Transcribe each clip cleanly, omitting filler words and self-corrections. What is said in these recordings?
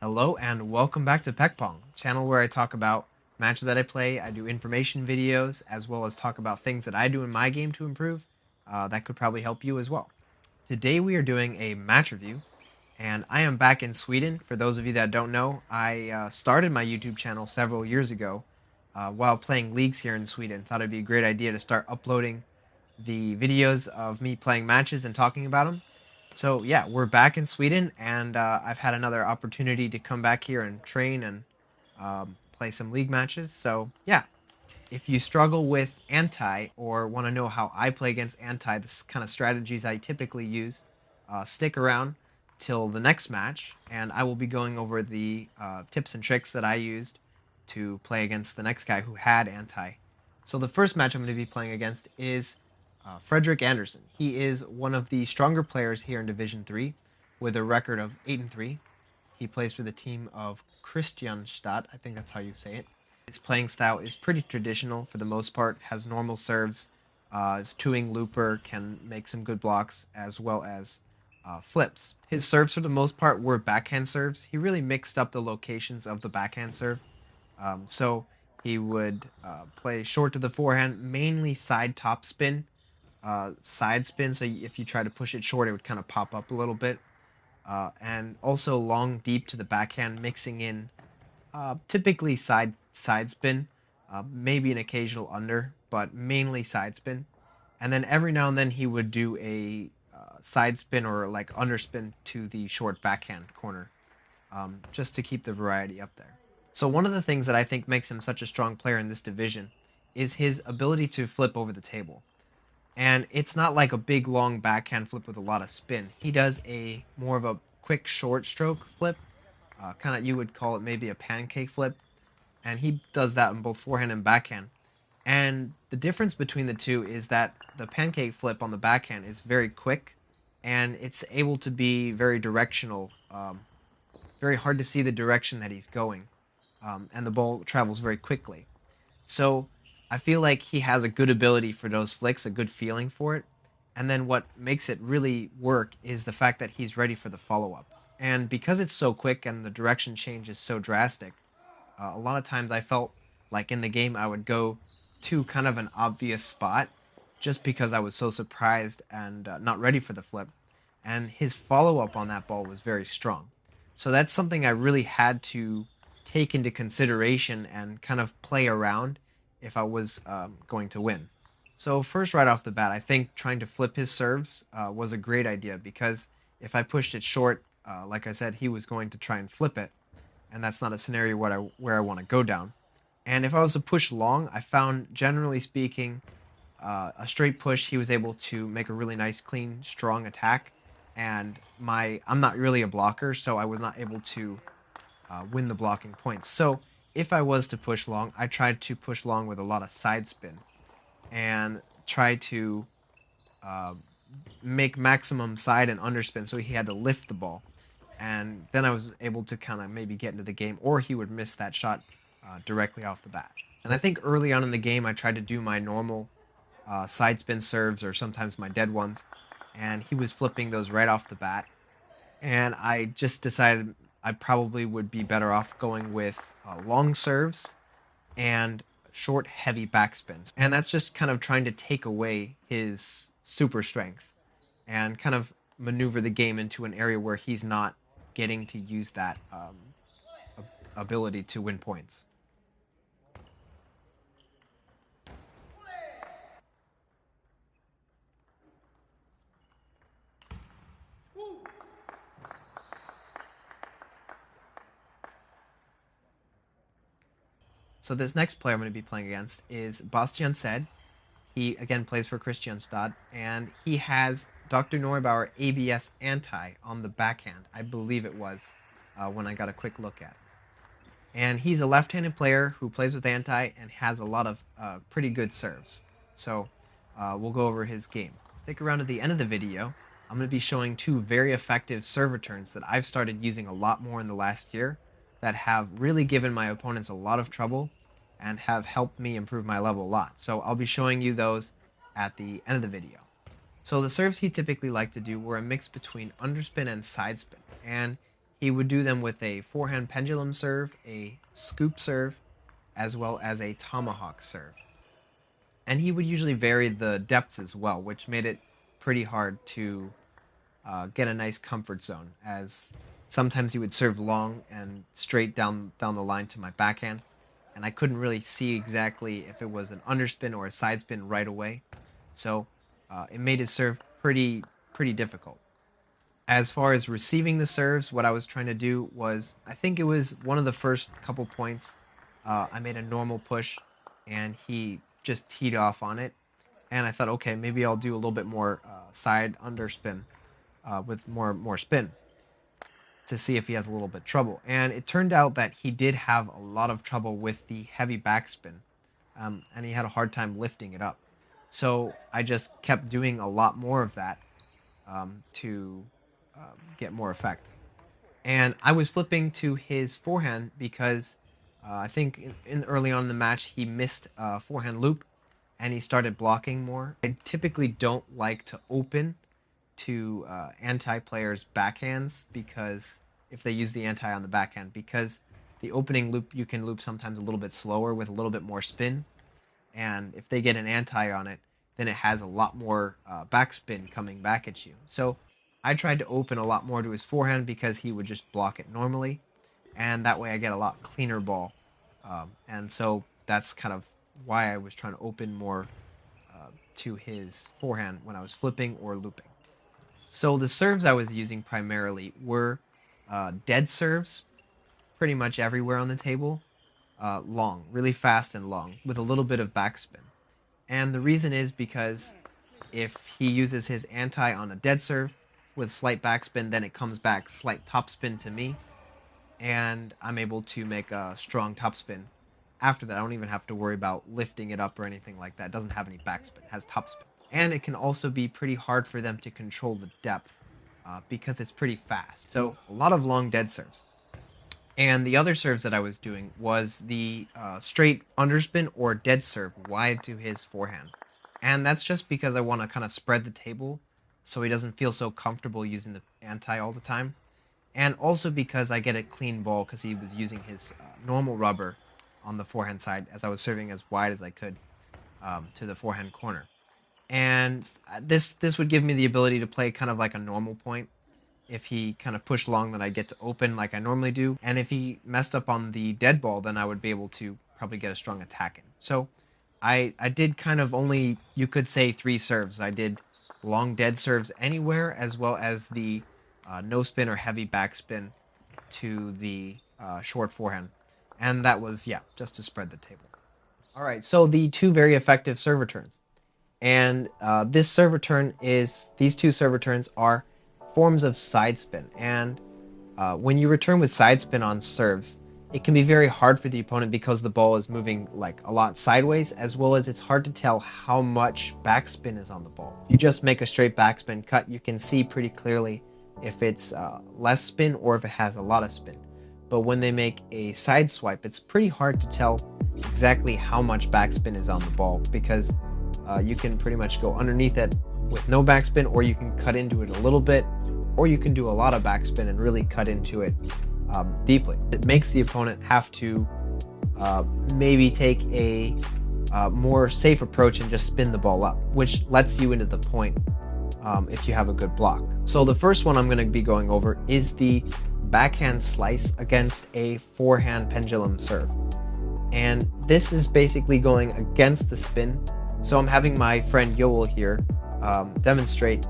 Hello and welcome back to Pech channel where I talk about matches that I play. I do information videos as well as talk about things that I do in my game to improve. That could probably help you as well. Today we are doing a match review, and I am back in Sweden. For those of you that don't know, I started my YouTube channel several years ago while playing leagues here in Sweden. Thought it'd be a great idea to start uploading the videos of me playing matches and talking about them. So yeah, we're back in Sweden, and I've had another opportunity to come back here and train and play some league matches. So yeah, if you struggle with anti or want to know how I play against anti, this kind of strategies I typically use, stick around till the next match, and I will be going over the tips and tricks that I used to play against the next guy who had anti. So the first match I'm going to be playing against is Frederick Anderson. He is one of the stronger players here in Division 3 with a record of 8-3. He plays for the team of Kristianstad, I think that's how you say it. His playing style is pretty traditional for the most part, has normal serves, is two-wing looper, can make some good blocks, as well as flips. His serves for the most part were backhand serves. He really mixed up the locations of the backhand serve. So he would play short to the forehand, mainly side top spin, side spin. So if you try to push it short, it would kind of pop up a little bit. And also long deep to the backhand, mixing in typically side spin, maybe an occasional under, but mainly side spin. And then every now and then he would do a side spin or like underspin to the short backhand corner, just to keep the variety up there. So one of the things that I think makes him such a strong player in this division is his ability to flip over the table. And it's not like a big long backhand flip with a lot of spin. He does a more of a quick short stroke flip, kind of you would call it maybe a pancake flip, and he does that on both forehand and backhand. And the difference between the two is that the pancake flip on the backhand is very quick, and it's able to be very directional, very hard to see the direction that he's going, and the ball travels very quickly. So I feel like he has a good ability for those flicks, a good feeling for it. And then what makes it really work is the fact that he's ready for the follow up. And because it's so quick and the direction change is so drastic, a lot of times I felt like in the game I would go to kind of an obvious spot just because I was so surprised and not ready for the flip. And his follow up on that ball was very strong. So that's something I really had to take into consideration and kind of play around if I was going to win. So first, right off the bat, I think trying to flip his serves was a great idea because if I pushed it short, like I said, he was going to try and flip it, and that's not a scenario where I want to go down. And if I was to push long, I found, generally speaking, a straight push, he was able to make a really nice, clean, strong attack. And I'm not really a blocker, so I was not able to win the blocking points. So if I was to push long, I tried to push long with a lot of side spin and try to uh, make maximum side and underspin, so he had to lift the ball. And then I was able to kind of maybe get into the game, or he would miss that shot directly off the bat. And I think early on in the game, I tried to do my normal side spin serves or sometimes my dead ones, and he was flipping those right off the bat. And I just decided I probably would be better off going with long serves and short, heavy backspins. And that's just kind of trying to take away his super strength and kind of maneuver the game into an area where he's not getting to use that ability to win points. So this next player I'm going to be playing against is Bastian Seth. He again plays for Kristianstad, and he has Dr. Neubauer ABS anti on the backhand. I believe it was when I got a quick look at it. And he's a left-handed player who plays with anti and has a lot of pretty good serves. So we'll go over his game. Stick around to the end of the video. I'm going to be showing two very effective serve returns that I've started using a lot more in the last year that have really given my opponents a lot of trouble and have helped me improve my level a lot. So I'll be showing you those at the end of the video. So the serves he typically liked to do were a mix between underspin and side spin. And He would do them with a forehand pendulum serve, a scoop serve, as well as a tomahawk serve. And he would usually vary the depths as well, which made it pretty hard to get a nice comfort zone, as sometimes he would serve long and straight down the line to my backhand, and I couldn't really see exactly if it was an underspin or a side spin right away. So it made his serve pretty difficult. As far as receiving the serves, what I was trying to do was, I think it was one of the first couple points, I made a normal push, and he just teed off on it, and I thought, okay, maybe I'll do a little bit more side underspin with more spin to see if he has a little bit trouble. And it turned out that he did have a lot of trouble with the heavy backspin, and he had a hard time lifting it up. So I just kept doing a lot more of that to get more effect. And I was flipping to his forehand because I think in early on in the match he missed a forehand loop and he started blocking more. I typically don't like to open to anti-players' backhands, because if they use the anti on the backhand, because the opening loop you can loop sometimes a little bit slower with a little bit more spin, and if they get an anti on it, then it has a lot more backspin coming back at you. So I tried to open a lot more to his forehand because he would just block it normally, and that way I get a lot cleaner ball. And so that's kind of why I was trying to open more to his forehand when I was flipping or looping. So the serves I was using primarily were dead serves, pretty much everywhere on the table, long, really fast and long, with a little bit of backspin. And the reason is because if he uses his anti on a dead serve with slight backspin, then it comes back slight topspin to me, and I'm able to make a strong topspin. After that, I don't even have to worry about lifting it up or anything like that. It doesn't have any backspin, it has topspin. And it can also be pretty hard for them to control the depth because it's pretty fast. So a lot of long dead serves. And the other serves that I was doing was the straight underspin or dead serve wide to his forehand. And that's just because I want to kind of spread the table so he doesn't feel so comfortable using the anti all the time. And also because I get a clean ball because he was using his normal rubber on the forehand side as I was serving as wide as I could to the forehand corner. And this would give me the ability to play kind of like a normal point. If he kind of pushed long, then I'd get to open like I normally do. And if he messed up on the dead ball, then I would be able to probably get a strong attack in. So I did kind of only, you could say, 3 serves. I did long dead serves anywhere, as well as the no spin or heavy backspin to the short forehand. And that was, yeah, just to spread the table. All right, so the 2 very effective serve returns. And these 2 serve returns are forms of side spin. And when you return with side spin on serves, it can be very hard for the opponent because the ball is moving like a lot sideways, as well as it's hard to tell how much backspin is on the ball. If you just make a straight backspin cut, you can see pretty clearly if it's less spin or if it has a lot of spin. But when they make a side swipe, it's pretty hard to tell exactly how much backspin is on the ball, because you can pretty much go underneath it with no backspin, or you can cut into it a little bit, or you can do a lot of backspin and really cut into it deeply. It makes the opponent have to maybe take a more safe approach and just spin the ball up, which lets you into the point if you have a good block. So the first one I'm going to be going over is the backhand slice against a forehand pendulum serve. And this is basically going against the spin. So I'm having my friend Yoel here demonstrate.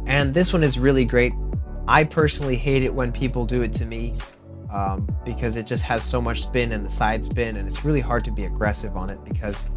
And this one is really great. I personally hate it when people do it to me because it just has so much spin and the side spin, and it's really hard to be aggressive on it because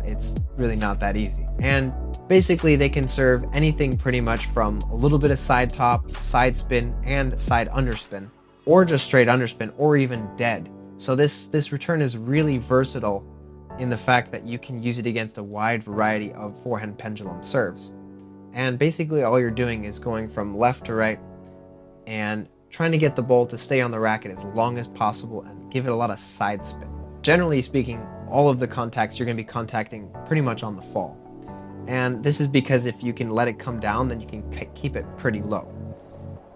it's really not that easy. And basically they can serve anything pretty much from a little bit of side top, side spin, and side underspin, or just straight underspin, or even dead. So this return is really versatile in the fact that you can use it against a wide variety of forehand pendulum serves. And basically all you're doing is going from left to right and trying to get the ball to stay on the racket as long as possible and give it a lot of side spin. Generally speaking, all of the contacts you're going to be contacting pretty much on the fall. And this is because if you can let it come down, then you can keep it pretty low.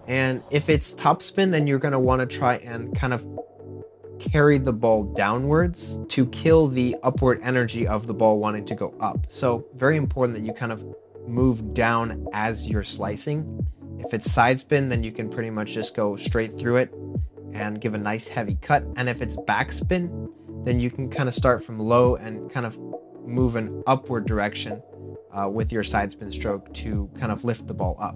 And if it's topspin, then you're going to want to try and kind of carry the ball downwards to kill the upward energy of the ball wanting to go up. So very important that you kind of move down as you're slicing. If it's side spin, then you can pretty much just go straight through it and give a nice heavy cut. And if it's backspin, then you can kind of start from low and kind of move an upward direction with your side spin stroke to kind of lift the ball up.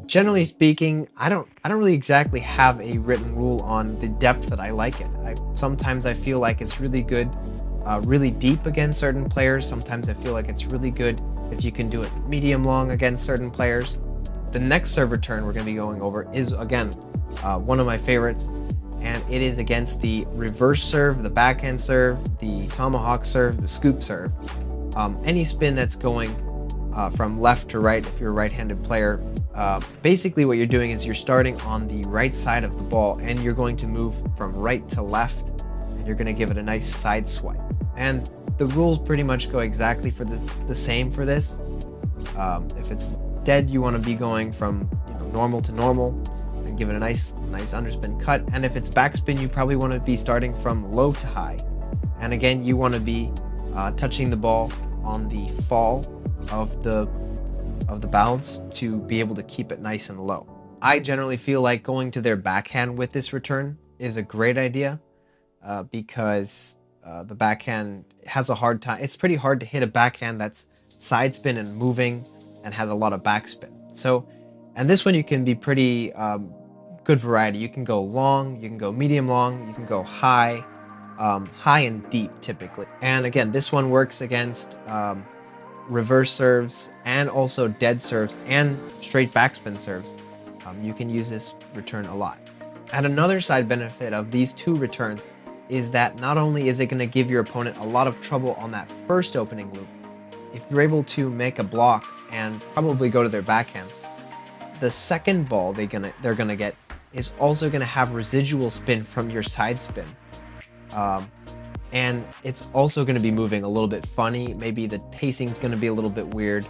Generally speaking, I don't really exactly have a written rule on the depth that I like it. Sometimes I feel like it's really good, really deep against certain players. Sometimes I feel like it's really good if you can do it medium long against certain players. The next serve return we're going to be going over is, again, one of my favorites, and it is against the reverse serve, the backhand serve, the tomahawk serve, the scoop serve. Any spin that's going from left to right if you're a right-handed player. Basically what you're doing is you're starting on the right side of the ball and you're going to move from right to left and you're going to give it a nice side swipe. And the rules pretty much go exactly for the same for this. If it's dead, you want to be going from normal to normal and give it a nice underspin cut. And if it's backspin, you probably want to be starting from low to high. And again, you want to be touching the ball on the fall of the bounce to be able to keep it nice and low. I generally feel like going to their backhand with this return is a great idea because the backhand has a hard time. It's pretty hard to hit a backhand that's side spin and moving and has a lot of backspin. So, and this one you can be pretty good variety. You can go long, you can go medium long, you can go high, high and deep typically. And again, this one works against reverse serves and also dead serves and straight backspin serves. You can use this return a lot. And another side benefit of these two returns is that not only is it going to give your opponent a lot of trouble on that first opening loop, if you're able to make a block and probably go to their backhand, the second ball they're gonna get is also gonna have residual spin from your side spin. And it's also going to be moving a little bit funny. Maybe the pacing's going to be a little bit weird.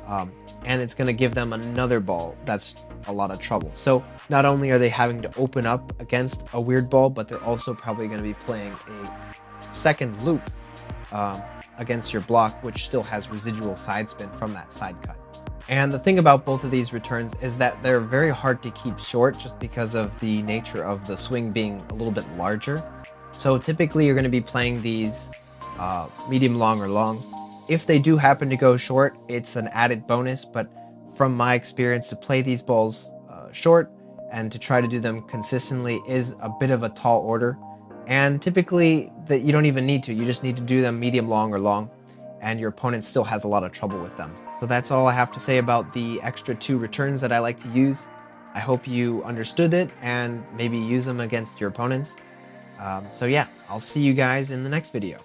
And it's going to give them another ball that's a lot of trouble. So not only are they having to open up against a weird ball, but they're also probably going to be playing a second loop against your block, which still has residual side spin from that side cut. And the thing about both of these returns is that they're very hard to keep short just because of the nature of the swing being a little bit larger. So typically you're going to be playing these medium long or long. If they do happen to go short, it's an added bonus, but from my experience, to play these balls short and to try to do them consistently is a bit of a tall order. And typically that you don't even need to, you just need to do them medium long or long, and your opponent still has a lot of trouble with them. So that's all I have to say about the extra two returns that I like to use. I hope you understood it and maybe use them against your opponents. So yeah, I'll see you guys in the next video.